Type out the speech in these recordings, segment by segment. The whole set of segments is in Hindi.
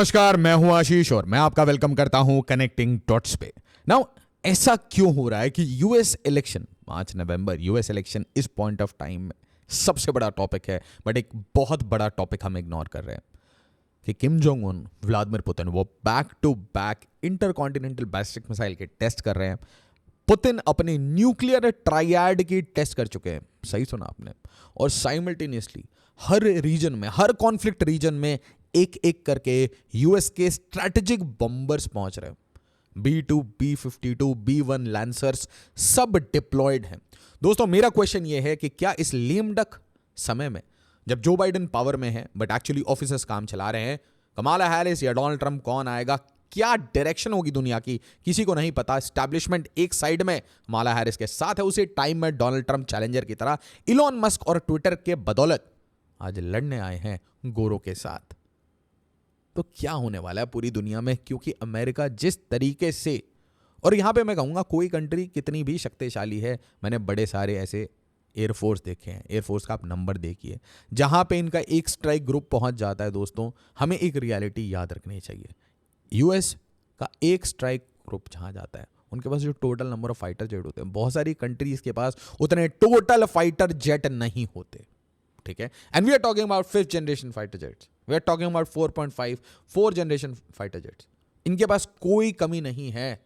नमस्कार, मैं हूं आशीष और मैं आपका वेलकम करता हूं कनेक्टिंग डॉट्स पे। नाउ ऐसा क्यों हो रहा है कि यूएस इलेक्शन 5 नवंबर यूएस इलेक्शन इस पॉइंट ऑफ टाइम में सबसे बड़ा टॉपिक है, बट एक बहुत बड़ा टॉपिक हम इग्नोर कर रहे हैं कि Kim Jong Un, Vladimir Putin वो back to back intercontinental ballistic missile के टेस्ट कर रहे हैं। पुतिन अपने न्यूक्लियर ट्रायड की टेस्ट कर चुके हैं, सही सुना आपने, और साइमल्टेनियसली हर रीजन में, हर कॉन्फ्लिक्ट रीजन में एक एक करके यूएस के स्ट्रैटेजिक बॉम्बर्स पहुंच रहे हैं। B2, B-52, B-1 लैंसर्स सब डिप्लॉयड हैं। दोस्तों, मेरा क्वेश्चन यह है कि क्या इस लेम डक समय में, जब जो बाइडेन पावर में है बट एक्चुअली ऑफिसर्स काम चला रहे हैं, कमाला हैरिस या डोनाल्ड ट्रंप कौन आएगा, क्या डायरेक्शन होगी दुनिया की, किसी को नहीं पता। एस्टैब्लिशमेंट एक साइड में कमाला हैरिस के साथ है, उसी टाइम में डोनाल्ड ट्रंप चैलेंजर की तरह इलॉन मस्क और ट्विटर के बदौलत आज लड़ने आए हैं गोरों के साथ। तो क्या होने वाला है पूरी दुनिया में, क्योंकि अमेरिका जिस तरीके से, और यहां पे मैं कहूंगा कोई कंट्री कितनी भी शक्तिशाली है, मैंने बड़े सारे ऐसे एयरफोर्स देखे हैं, एयरफोर्स का आप नंबर देखिए, जहां पे इनका एक स्ट्राइक ग्रुप पहुंच जाता है। दोस्तों, हमें एक रियलिटी याद रखनी चाहिए, यूएस का एक स्ट्राइक ग्रुप जहां जाता है, उनके पास जो total number of fighter jet होते हैं, बहुत सारी कंट्रीज के पास उतने टोटल फाइटर जेट नहीं होते, ठीक है। And we are talking about 5th generation fighter jets, we are talking about 4.5 4 generation fighter jets. इनके पास कोई कमी नहीं है,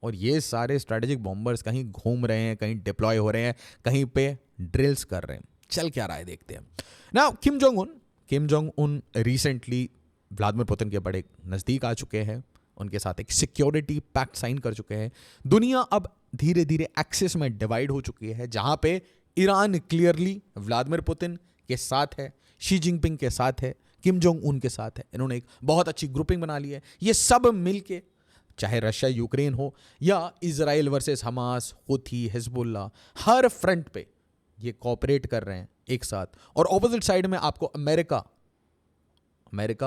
और ये सारे स्ट्रेटेजिक बॉम्बर्स कहीं घूम रहे हैं, कहीं डिप्लॉय हो रहे हैं, कहीं पे ड्रिल्स कर रहे हैं। चल क्या रहा है देखते हैं। नाउ किम जोंग उन रिसेंटली व्लादिमीर पुतिन के बड़े नजदीक आ चुके हैं, उनके साथ एक सिक्योरिटी पैक्ट साइन कर चुके हैं। दुनिया अब धीरे धीरे एक्सिस में डिवाइड हो चुकी है, जहां पे ईरान क्लियरली व्लादिमीर पुतिन के साथ है, शी जिनपिंग के साथ है, किम जोंग उन के साथ है। इन्होंने एक बहुत अच्छी ग्रुपिंग बना ली है। ये सब मिलके, चाहे रशिया यूक्रेन हो या Israel versus Hamas, Houthi, Hezbollah, हर फ्रंट पे ये कोऑपरेट कर रहे हैं एक साथ। और ऑपोजिट साइड में आपको America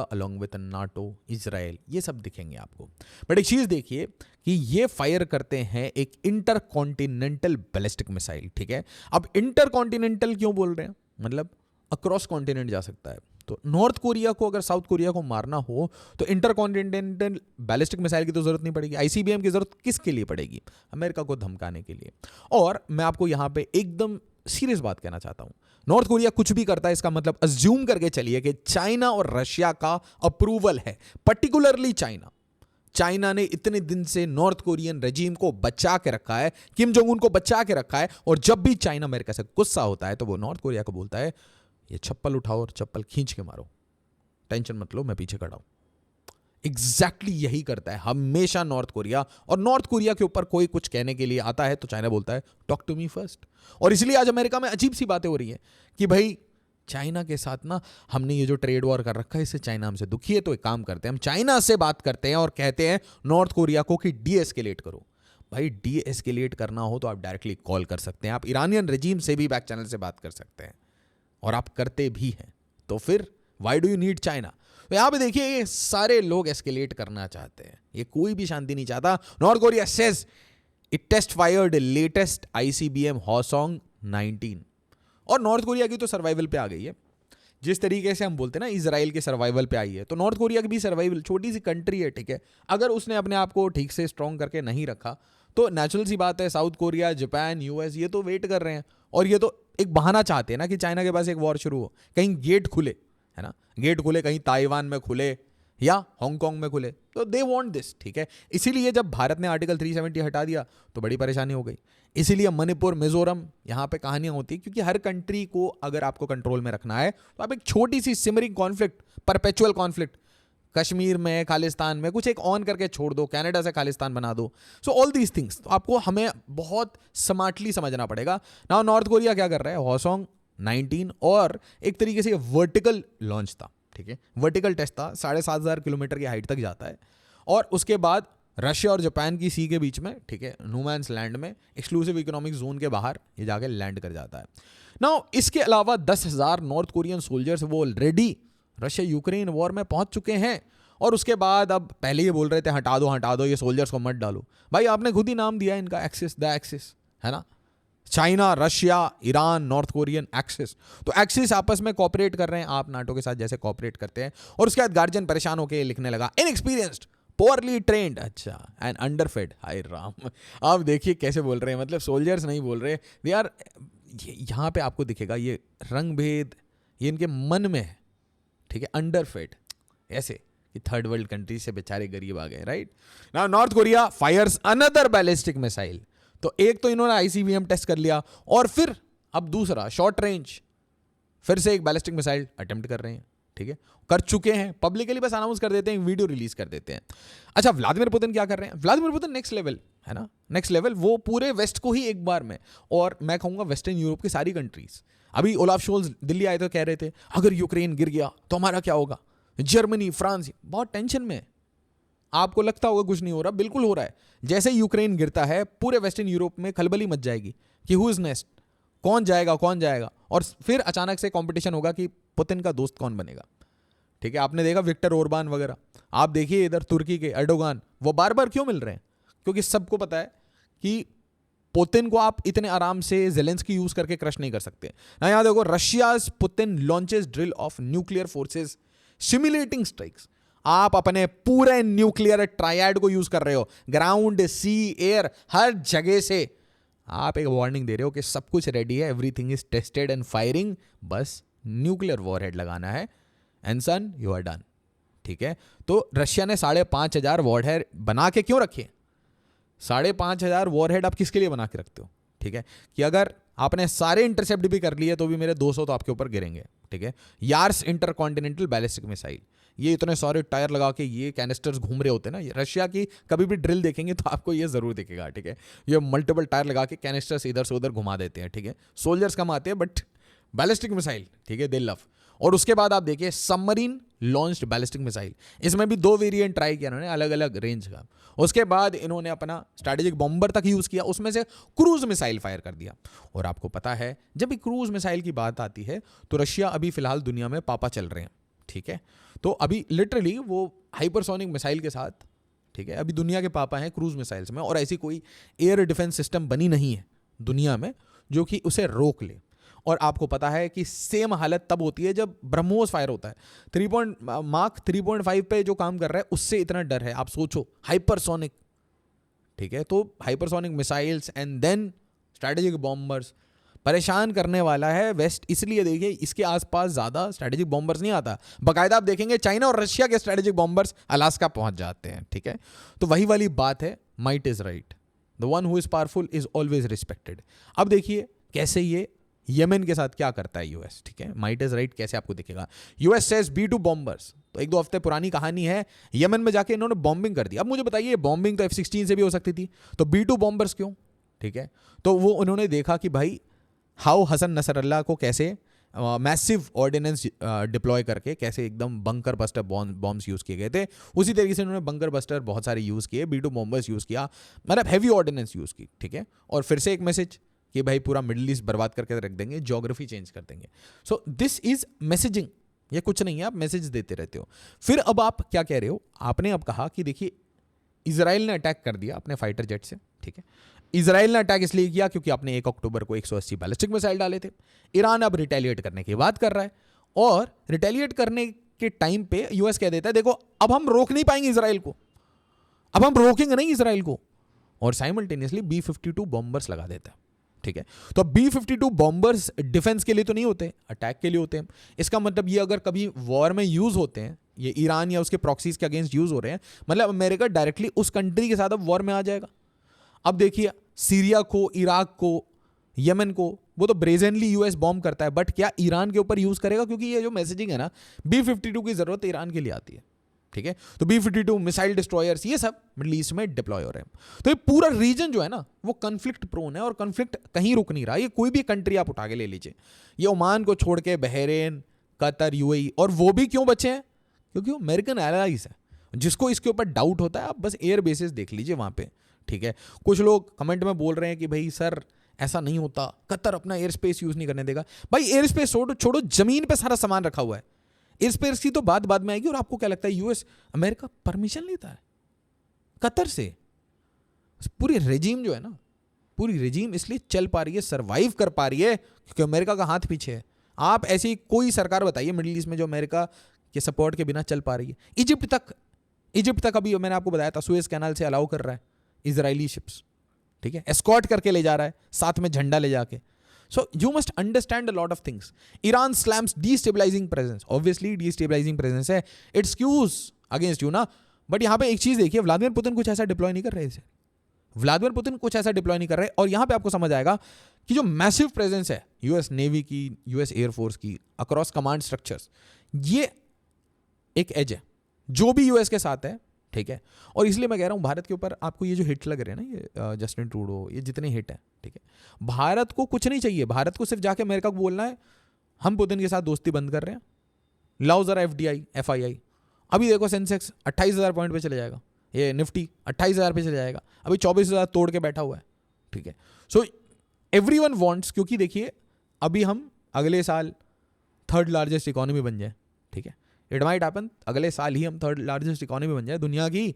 along with NATO, Israel, ये सब दिखेंगे आपको। बट एक चीज देखिए कि ये फायर करते हैं एक इंटरकॉन्टिनेंटल बैलिस्टिक मिसाइल, ठीक है। अब इंटरकॉन्टिनेंटल क्यों बोल रहे हैं, मतलब अक्रॉस कॉन्टिनेंट जा सकता है। तो नॉर्थ कोरिया को, अगर साउथ कोरिया को मारना हो तो इंटरकॉन्टिनेंटल बैलिस्टिक मिसाइल की तो जरूरत नहीं पड़ेगी। आईसीबीएम की जरूरत किसके लिए पड़ेगी, अमेरिका को धमकाने के लिए। और मैं आपको यहां पे एकदम सीरियस बात कहना चाहता हूं, नॉर्थ कोरिया कुछ भी करता है, इसका मतलब अज्यूम करके चलिए कि चाइना और रशिया का अप्रूवल है, पर्टिकुलरली चाइना ने इतने दिन से नॉर्थ कोरियन रेजिम को बचा के रखा है, किम जोंग उन को बचा के रखा है। और जब भी चाइना अमेरिका से गुस्सा होता है तो वो नॉर्थ कोरिया को बोलता है, ये चप्पल उठाओ और चप्पल खींच के मारो, टेंशन मत लो, मैं पीछे खड़ा हूं। एग्जैक्टली यही करता है हमेशा नॉर्थ कोरिया। और नॉर्थ कोरिया के ऊपर कोई कुछ कहने के लिए आता है तो चाइना बोलता है टॉक टू मी फर्स्ट। और इसलिए आज अमेरिका में अजीब सी बातें हो रही हैं कि भाई चाइना के साथ ना हमने ये जो ट्रेड वॉर कर रखा है, इससे चाइना हमसे दुखी है, तो एक काम करते हैं, हम चाइना से बात करते हैं और कहते हैं नॉर्थ कोरिया को कि डी एस्केलेट करो। भाई डी एस्केलेट करना हो तो आप डायरेक्टली कॉल कर सकते हैं, आप ईरानियन रेजिम से भी बैक चैनल से बात कर सकते हैं, और आप करते भी हैं। तो फिर why do you need China. तो यहां पे देखिए, ये सारे लोग एस्केलेट करना चाहते हैं, ये कोई भी शांति नहीं चाहता। North Korea says it test fired latest ICBM Hwasong 19। और नॉर्थ कोरिया की तो सर्वाइवल पे आ गई है, जिस तरीके से हम बोलते हैं ना इजराइल के सर्वाइवल पे आई है, तो नॉर्थ कोरिया की भी सर्वाइवल, छोटी सी कंट्री है, ठीक है। अगर उसने अपने आप को ठीक से स्ट्रांग करके नहीं रखा तो नेचुरल सी बात है, साउथ कोरिया, जापान, यूएस, ये तो वेट कर रहे हैं, और ये तो एक बहाना चाहते हैं ना कि चाइना के पास एक वॉर शुरू हो, कहीं गेट खुले, है ना, गेट खुले, कहीं ताइवान में खुले या हांगकांग में खुले, तो दे वांट दिस, ठीक है। इसीलिए जब भारत ने आर्टिकल 370 हटा दिया तो बड़ी परेशानी हो गई। इसीलिए मणिपुर, मिजोरम, यहां पे कहानियां होती है, क्योंकि हर कंट्री को अगर आपको कंट्रोल में रखना है तो आप एक छोटी सी simmering conflict, perpetual conflict, Kashmir में, खालिस्तान में कुछ एक ऑन करके छोड़ दो, कनाडा से खालिस्तान बना दो। सो ऑल दीज थिंग्स तो आपको, हमें बहुत स्मार्टली समझना पड़ेगा। नाउ नॉर्थ कोरिया क्या कर रहा है, हॉसोंग 19, और एक तरीके से वर्टिकल लॉन्च था, ठीक है, वर्टिकल टेस्ट था, 7,500 किलोमीटर की हाइट तक जाता है। और उसके बाद रशिया और जापान की सी के बीच में, ठीक है, नो-मैन्स लैंड में, एक्सक्लूसिव इकोनॉमिक जोन के बाहर ये जाके लैंड कर जाता है। नाउ इसके अलावा 10,000 नॉर्थ कोरियन सोल्जर्स वो ऑलरेडी रशिया यूक्रेन वॉर में पहुंच चुके हैं। और उसके बाद अब पहले ये बोल रहे थे हटा दो ये सोल्जर्स को मत डालो। भाई आपने खुद ही नाम दिया इनका, एक्सिस, द एक्सिस, है ना। China, Russia, Iran, north Korean, axis. तो एक्सिस आपस में कॉपरेट कर रहे हैं, आप नाटो के साथ जैसे कॉपरेट करते हैं। और उसके बाद गार्जियन परेशान होकर लिखने लगा, इनएक्सपीरियंस्ड, पोअरली ट्रेंड, अच्छा, एंड अंडरफेड। हाय राम, आप देखिए कैसे बोल रहे हैं, मतलब सोल्जर्स नहीं बोल रहे, दे आर, यहाँ पे आपको दिखेगा ये रंग भेद, ये इनके मन में है, ठीक है, अंडरफेड, ऐसे कि थर्ड वर्ल्ड कंट्री से बेचारे गरीब आ गए, right. Now North Korea fires another ballistic missile. तो एक तो इन्होंने आईसीबीएम टेस्ट कर लिया, और फिर अब दूसरा शॉर्ट रेंज, फिर से एक बैलिस्टिक मिसाइल अटेम्प्ट कर रहे हैं, ठीक है, कर चुके हैं, पब्लिकली बस अनाउंस कर देते हैं, वीडियो रिलीज कर देते हैं। अच्छा, व्लादिमीर पुतिन क्या कर रहे हैं? व्लादिमीर पुतिन नेक्स्ट लेवल है ना, नेक्स्ट लेवल, वो पूरे वेस्ट को ही एक बार में, और मैं कहूंगा वेस्टर्न यूरोप की सारी कंट्रीज। अभी ओलाफ शोल्ज दिल्ली आए तो कह रहे थे, अगर यूक्रेन गिर गया तो हमारा क्या होगा? जर्मनी, फ्रांस बहुत टेंशन में। आपको लगता होगा कुछ नहीं हो रहा, बिल्कुल हो रहा है। जैसे यूक्रेन गिरता है, पूरे वेस्टर्न यूरोप में खलबली मच जाएगी कि हु इज नेक्स्ट, कौन जाएगा कौन जाएगा, और फिर अचानक से कंपटीशन होगा कि पुतिन का दोस्त कौन बनेगा, ठीक है। आपने देखा विक्टर ओरबान वगैरह, आप देखिए इधर तुर्की के एर्डोगान, वो बार बार क्यों मिल रहे हैं? क्योंकि सबको पता है कि पुतिन को आप इतने आराम से जेलेंस्की यूज करके क्रश नहीं कर सकते ना। यहां देखो, Russia's Putin launches drill of nuclear forces simulating strikes. आप अपने पूरे न्यूक्लियर ट्रायड को यूज कर रहे हो, ग्राउंड, सी, एयर, हर जगह से आप एक वार्निंग दे रहे हो कि सब कुछ रेडी है, everything is tested and firing, बस न्यूक्लियर वॉरहेड लगाना है, and son you are done, ठीक है। तो रशिया ने 5,500 वॉरहेड बना के क्यों रखे? 5,500 वॉरहेड आप किसके लिए बना के रखते हो? ठीक है, कि अगर आपने सारे इंटरसेप्ट भी कर लिए तो भी मेरे 200 तो आपके ऊपर गिरेंगे, ठीक है। यार्स इंटरकॉन्टिनेंटल बैलिस्टिक मिसाइल, ये इतने सारे टायर लगा के ये कैनिस्टर्स घूम रहे होते हैं ना। रशिया की कभी भी ड्रिल देखेंगे तो आपको ये जरूर दिखेगा, ठीक है। ये मल्टीपल टायर लगा के कैनिस्टर्स इधर से उधर घुमा देते हैं, ठीक है। सोल्जर्स कम आते हैं बट बैलिस्टिक मिसाइल, ठीक है, दे लव। और उसके बाद आप देखिए सबमरीन लॉन्च्ड बैलिस्टिक मिसाइल, इसमें भी 2 वेरिएंट ट्राई किया इन्होंने, अलग अलग रेंज का। उसके बाद इन्होंने अपना स्ट्रैटेजिक बॉम्बर तक यूज किया, उसमें से क्रूज मिसाइल फायर कर दिया। और आपको पता है जब भी क्रूज मिसाइल की बात आती है तो रशिया अभी फिलहाल दुनिया में पापा चल रहे हैं, ठीक है। तो अभी लिटरली वो हाइपरसोनिक मिसाइल के साथ, ठीक है, अभी दुनिया के पापा हैं क्रूज मिसाइल्स में। और ऐसी कोई एयर डिफेंस सिस्टम बनी नहीं है दुनिया में जो कि उसे रोक ले। और आपको पता है कि सेम हालत तब होती है जब ब्रह्मोस फायर होता है। मार्क 3.5 पे जो काम कर रहा है उससे इतना डर है, आप सोचो हाइपरसोनिक, ठीक है। तो hypersonic missiles and then strategic bombers परेशान करने वाला है वेस्ट। इसलिए देखिए इसके आसपास ज्यादा स्ट्रैटेजिक बॉम्बर्स नहीं आता, बाकायदा आप देखेंगे चाइना और रशिया के स्ट्रैटेजिक बॉम्बर्स अलास्का पहुंच जाते हैं, ठीक है। तो वही वाली बात है, might is right, the one who is powerful is always respected. अब देखिए कैसे ये यमन के साथ क्या करता है यूएस, ठीक है। माइट इज राइट कैसे आपको दिखेगा, यूएस सेज B2 बॉम्बर्स। तो 1-2 हफ्ते पुरानी कहानी है, यमन में जाके इन्होंने बॉम्बिंग कर दी। अब मुझे बताइए बॉम्बिंग तो F-16 से भी हो सकती थी, तो B2 बॉम्बर्स क्यों, ठीक है। तो वो उन्होंने देखा कि भाई हाउ हसन नसरल्ला को कैसे मैसिव ऑर्डिनेंस डिप्लॉय करके कैसे एकदम बंकर बस्टर बॉम्ब्स यूज किए गए थे, उसी तरीके से उन्होंने बंकर बस्टर बहुत सारे यूज किए, B2 बॉम्बर्स यूज किया, मतलब हैवी ऑर्डिनेंस यूज की, ठीक है। और फिर से एक मैसेज कि भाई पूरा मिडिल ईस्ट बर्बाद करके रख देंगे, ज्योग्राफी चेंज कर देंगे। सो दिस इज मैसेजिंग, ये कुछ नहीं है, आप मैसेज देते रहते हो। फिर अब आप क्या कह रहे हो, आपने अब कहा कि देखिए इजराइल ने अटैक कर दिया अपने फाइटर जेट से, ठीक है। इजराइल ने अटैक इसलिए किया क्योंकि आपने 1 अक्टूबर को 180 बैलिस्टिक मिसाइल डाले थे। ईरान अब रिटेलिएट करने की बात कर रहा है, और रिटेलिएट करने के टाइम पे यूएस कह देता है देखो अब हम रोक नहीं पाएंगे इजराइल को, अब हम रोकेंगे नहीं इजराइल को, और साइमल्टेनियसली B-52 बॉम्बर्स लगा देता है, ठीक है। तो B-52 बॉम्बर्स डिफेंस के लिए तो नहीं होते, अटैक के लिए होते हैं। इसका मतलब ये अगर कभी वॉर में यूज होते हैं, ये ईरान या उसके प्रॉक्सीज के अगेंस्ट यूज हो रहे हैं, मतलब अमेरिका डायरेक्टली उस कंट्री के साथ अब वॉर में आ जाएगा। अब देखिए सीरिया को, इराक को, यमन को, वो तो ब्रेजेनली यूएस बॉम्ब करता है, बट क्या ईरान के ऊपर यूज करेगा? क्योंकि ये जो मैसेजिंग है ना, B-52 की जरूरत ईरान के लिए आती है, ठीक है। तो B-52 मिसाइल डिस्ट्रॉयर्स ये सब मिडिल ईस्ट में डिप्लॉय हो रहे हैं। तो ये पूरा रीजन जो है ना वो कॉन्फ्लिक्ट प्रोन है, और कॉन्फ्लिक्ट कहीं रुक नहीं रहा। ये कोई भी कंट्री आप उठा के ले लीजिए, ये ओमान को छोड़ के बहरीन, कतर, UAE, और वो भी क्यों बचे हैं? क्योंकि वो अमेरिकन एलाइज है। जिसको इसके ऊपर डाउट होता है आप बस एयर बेसिस देख लीजिए वहां पे, ठीक है। कुछ लोग कमेंट में बोल रहे हैं कि भाई सर ऐसा नहीं होता, कतर अपना एयर स्पेस यूज नहीं करने देगा। भाई एयर स्पेस छोड़ो, जमीन पे सारा सामान रखा हुआ है, एयर स्पेस की तो बात बाद में आएगी। और आपको क्या लगता है यूएस, अमेरिका परमिशन लेता है कतर से? पूरी रेजिम जो है ना, पूरी रिजीम इसलिए चल पा रही है, सर्वाइव कर पा रही है, क्योंकि अमेरिका का हाथ पीछे है। आप ऐसी कोई सरकार बताइए मिडिल ईस्ट में जो अमेरिका के सपोर्ट के बिना चल पा रही है। इजिप्ट तक अभी मैंने आपको बताया था सुएज कैनाल से अलाउ कर रहा है इजरायली शिप्स, ठीक है, एस्कॉर्ट करके ले जा रहा है, साथ में झंडा ले जाके। So you must understand a lot of things. Iran slams destabilising presence, obviously destabilising presence है, इट्स क्यूज अगेंस्ट यू ना। बट यहां पे एक चीज देखिए, व्लादिमीर पुतिन कुछ ऐसा डिप्लॉय नहीं कर रहे थे, व्लादिमीर पुतिन कुछ ऐसा डिप्लॉय नहीं कर रहे। और यहां पे आपको समझ आएगा कि जो मैसिव प्रेजेंस है यूएस नेवी की, यूएस एयरफोर्स की अक्रॉस कमांड स्ट्रक्चर्स, ये एक एज है जो भी यूएस के साथ है, ठीक है। और इसलिए मैं कह रहा हूं भारत के ऊपर आपको ये जो हिट लग रहे हैं ना, ये जस्टिन ट्रूडो, ये जितने हिट हैं, ठीक है, भारत को कुछ नहीं चाहिए। भारत को सिर्फ जाके अमेरिका को बोलना है हम पुतिन के साथ दोस्ती बंद कर रहे हैं, लाओ जरा FDI। अभी देखो सेंसेक्स 28,000 पॉइंट पे चले जाएगा, ये निफ्टी 28,000 पे चले जाएगा, अभी 24,000 तोड़ के बैठा हुआ है, ठीक है। सो एवरीवन वांट्स, क्योंकि देखिए अभी हम अगले साल थर्ड लार्जेस्ट इकोनॉमी बन जाए, ठीक है, इट माइट हैपन अगले साल ही हम थर्ड लार्जेस्ट इकोनॉमी बन जाए दुनिया की।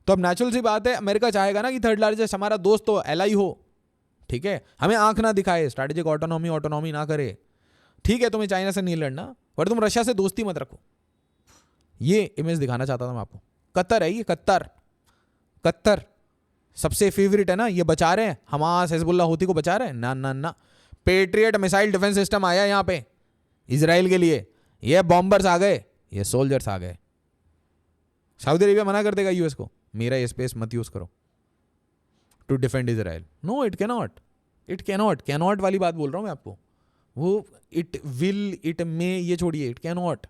तो अब नेचुरल सी बात है, अमेरिका चाहेगा ना कि थर्ड लार्जेस्ट हमारा दोस्त हो, एलाई हो, ठीक है, हमें आंख ना दिखाए, स्ट्रैटेजिक ऑटोनॉमी ना करे, ठीक है, तुम्हें चाइना से नहीं लड़ना पर तुम रशिया से दोस्ती मत रखो। ये इमेज दिखाना चाहता था मैं आपको। कतर है ये, कतर सबसे फेवरेट है ना, ये बचा रहे हैं हमास हिजबुल्लाह हूती को बचा रहे हैं ना ना ना। पेट्रियट मिसाइल डिफेंस सिस्टम आया यहाँ पे इजराइल के लिए, ये बॉम्बर्स आ गए, ये सोल्जर्स आ गए। सऊदी अरेबिया मना कर देगा यूएस को, मेरा ये स्पेस मत यूज करो to defend Israel. No, it cannot वाली बात बोल रहा हूं मैं आपको। वो इट विल, इट मे, ये छोड़िए, इट कैनॉट,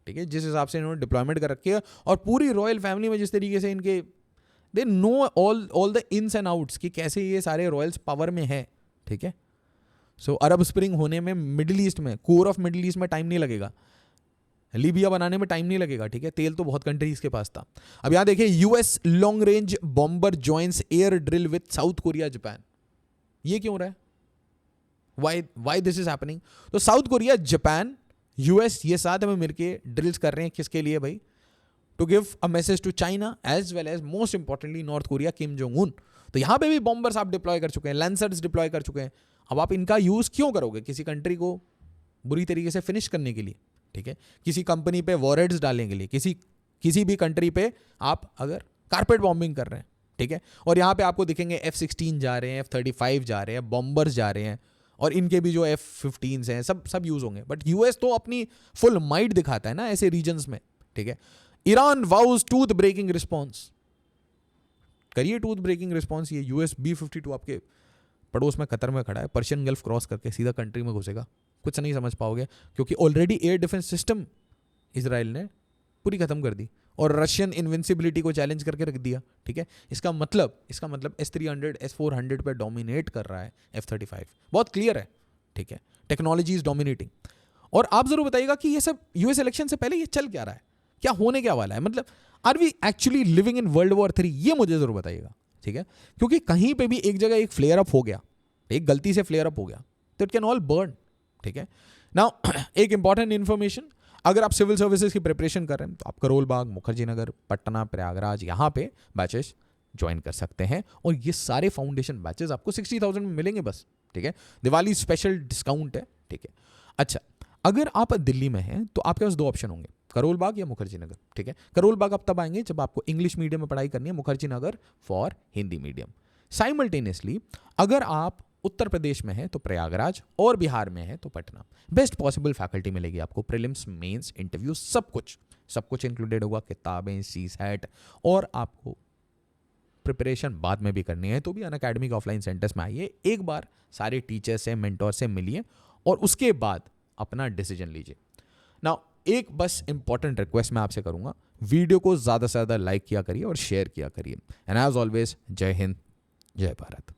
ठीक है। जिस हिसाब से इन्होंने डिप्लॉयमेंट कर रखी है और पूरी रॉयल फैमिली में जिस तरीके से इनके they know all the ins and outs कि कैसे ये सारे रॉयल्स पावर में है, ठीक है। सो अरब स्प्रिंग होने में मिडिल ईस्ट में, कोर ऑफ मिडिल ईस्ट में टाइम नहीं लगेगा, लीबिया बनाने में टाइम नहीं लगेगा, ठीक है। तेल तो बहुत कंट्रीज के पास था। अब यहां देखिए, US long range bomber joins air drill with south Korea Japan. ये क्यों रहा है? Why this is happening? तो साउथ कोरिया, जापान, यूएस, ये साथ में मिलकर ड्रिल्स कर रहे हैं। किसके लिए भाई? To give a message to China as well as most importantly North Korea, Kim Jong Un. तो यहां पे भी बॉम्बर्स आप डिप्लॉय कर चुके हैं, लैंसर्स डिप्लॉय कर चुके हैं। अब आप इनका यूज क्यों करोगे? किसी कंट्री को बुरी तरीके से फिनिश करने के लिए, ठीक है, किसी कंपनी पे वॉरहेड्स डालने के लिए, किसी भी कंट्री पे आप अगर कारपेट बॉम्बिंग कर रहे हैं, ठीक है। और यहां पे आपको दिखेंगे F-16 जा रहे हैं, F-35 जा रहे हैं, बॉम्बर्स जा रहे हैं, और इनके भी जो F-15s हैं सब यूज होंगे। बट यूएस तो अपनी फुल माइट दिखाता है ना ऐसे रीजन्स में, ठीक है। Iran vows tooth breaking response, करिए टूथ ब्रेकिंग रिस्पॉन्स। ये यूएस B-52 आपके पड़ोस में कतर में खड़ा है, पर्शियन गल्फ क्रॉस करके सीधा कंट्री में घुसेगा, कुछ नहीं समझ पाओगे, क्योंकि already air defence system Israel ने पूरी खत्म कर दी और रशियन इनविंसिबिलिटी को चैलेंज करके रख दिया, ठीक है। इसका मतलब S-300 S-400 पे डोमिनेट कर रहा है F-35, बहुत क्लियर है, ठीक है। Technology is dominating. और आप जरूर बताइएगा कि ये सब यूएस इलेक्शन से पहले ये चल क्या रहा है, क्या होने क्या वाला है, मतलब are we actually living in World War III? ये मुझे जरूर बताइएगा, ठीक है। क्योंकि कहीं पे भी एक जगह एक फ्लेयर अप हो गया, एक गलती से फ्लेयर अप हो गया, तो इट कैन ऑल बर्न, ठीक है। नाउ एक इंपॉर्टेंट इंफॉर्मेशन, अगर आप सिविल सर्विसेज की प्रिपरेशन कर रहे हैं तो आप करोल बाग, मुखर्जी नगर, पटना, प्रयागराज, यहाँ पे बैचेस ज्वाइन कर सकते हैं। और ये सारे फाउंडेशन बैचेस आपको 60,000 में मिलेंगे बस, ठीक है। दिवाली स्पेशल डिस्काउंट है, ठीक है। अच्छा, अगर आप दिल्ली में हैं तो आपके पास दो ऑप्शन होंगे, करोल बाग या मुखर्जी नगर, ठीक है। करोल बाग आप तब आएंगे जब आपको इंग्लिश मीडियम में पढ़ाई करनी है, Mukherjee Nagar for Hindi medium. Simultaneously अगर आप उत्तर प्रदेश में है तो प्रयागराज, और बिहार में है तो पटना। बेस्ट पॉसिबल फैकल्टी मिलेगी आपको, प्रीलिम्स, मेंस, इंटरव्यू, सब कुछ इंक्लूडेड होगा, किताबें, CSAT, और आपको प्रिपरेशन बाद में भी करनी है तो भी अनअकैडमी के ऑफलाइन सेंटर्स में आइए, एक बार सारे टीचर से, मेंटोर से मिलिए और उसके बाद अपना डिसीजन लीजिए। नाउ एक बस इंपॉर्टेंट रिक्वेस्ट मैं आपसे करूंगा, वीडियो को ज़्यादा से ज़्यादा लाइक किया करिए और शेयर किया करिए। एंड एज ऑलवेज, जय हिंद, जय भारत।